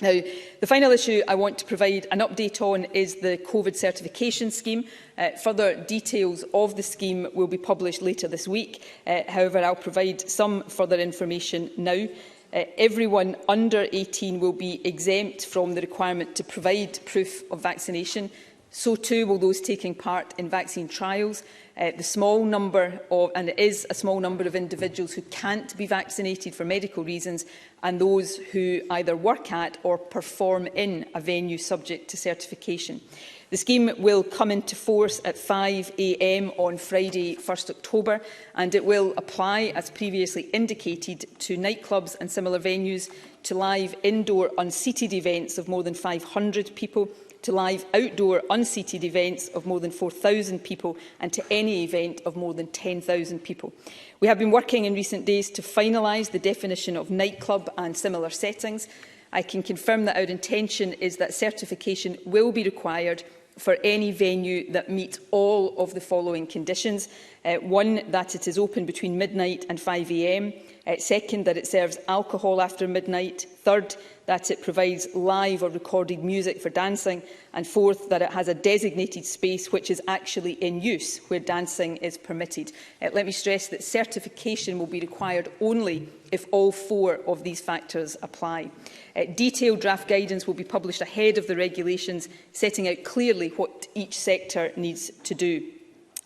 Now, the final issue I want to provide an update on is the COVID certification scheme. Further details of the scheme will be published later this week. However, I'll provide some further information now. Everyone under 18 will be exempt from the requirement to provide proof of vaccination. So too will those taking part in vaccine trials. It is a small number of individuals who can't be vaccinated for medical reasons, and those who either work at or perform in a venue subject to certification. The scheme will come into force at 5 a.m. on Friday, 1st October, and it will apply, as previously indicated, to nightclubs and similar venues, to live indoor unseated events of more than 500 people, to live outdoor unseated events of more than 4,000 people, and to any event of more than 10,000 people. We have been working in recent days to finalise the definition of nightclub and similar settings. I can confirm that our intention is that certification will be required for any venue that meets all of the following conditions. One, that it is open between midnight and 5 a.m. Second, that it serves alcohol after midnight. Third, that it provides live or recorded music for dancing. And fourth, that it has a designated space which is actually in use where dancing is permitted. Let me stress that certification will be required only if all four of these factors apply. Detailed draft guidance will be published ahead of the regulations, setting out clearly what each sector needs to do.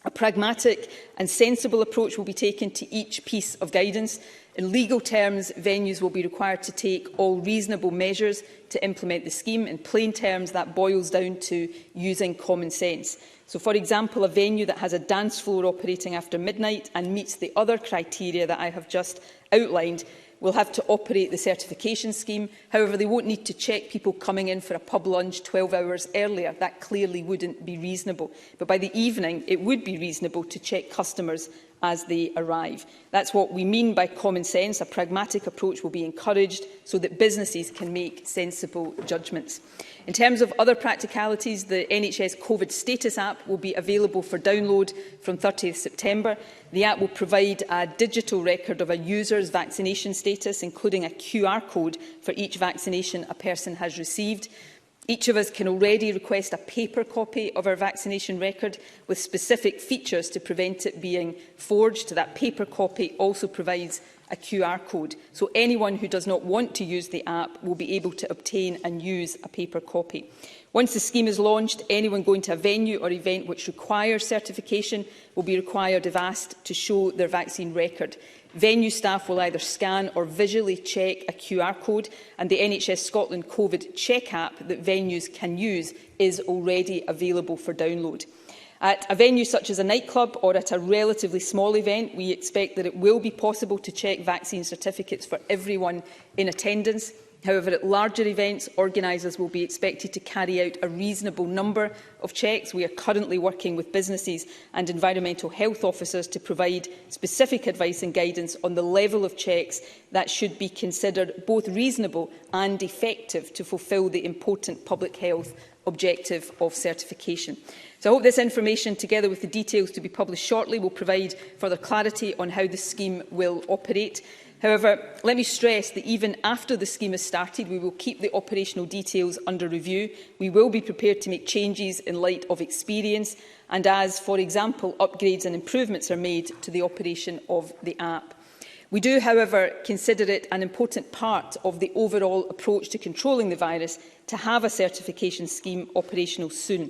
A pragmatic and sensible approach will be taken to each piece of guidance. In legal terms, venues will be required to take all reasonable measures to implement the scheme. In plain terms, that boils down to using common sense. So, for example, a venue that has a dance floor operating after midnight and meets the other criteria that I have just outlined will have to operate the certification scheme. However, they won't need to check people coming in for a pub lunch 12 hours earlier. That clearly wouldn't be reasonable. But by the evening, it would be reasonable to check customers as they arrive. That's what we mean by common sense. A pragmatic approach will be encouraged so that businesses can make sensible judgments. In terms of other practicalities, the NHS COVID status app will be available for download from 30th September. The app will provide a digital record of a user's vaccination status, including a QR code for each vaccination a person has received. Each of us can already request a paper copy of our vaccination record with specific features to prevent it being forged. That paper copy also provides a QR code, so anyone who does not want to use the app will be able to obtain and use a paper copy. Once the scheme is launched, anyone going to a venue or event which requires certification will be required, if asked, to show their vaccine record. Venue staff will either scan or visually check a QR code, and the NHS Scotland COVID Check app that venues can use is already available for download. At a venue such as a nightclub or at a relatively small event, we expect that it will be possible to check vaccine certificates for everyone in attendance. However, at larger events, organisers will be expected to carry out a reasonable number of checks. We are currently working with businesses and environmental health officers to provide specific advice and guidance on the level of checks that should be considered both reasonable and effective to fulfil the important public health objective of certification. So I hope this information, together with the details to be published shortly, will provide further clarity on how the scheme will operate. However, let me stress that even after the scheme has started, we will keep the operational details under review. We will be prepared to make changes in light of experience and as, for example, upgrades and improvements are made to the operation of the app. We do, however, consider it an important part of the overall approach to controlling the virus to have a certification scheme operational soon.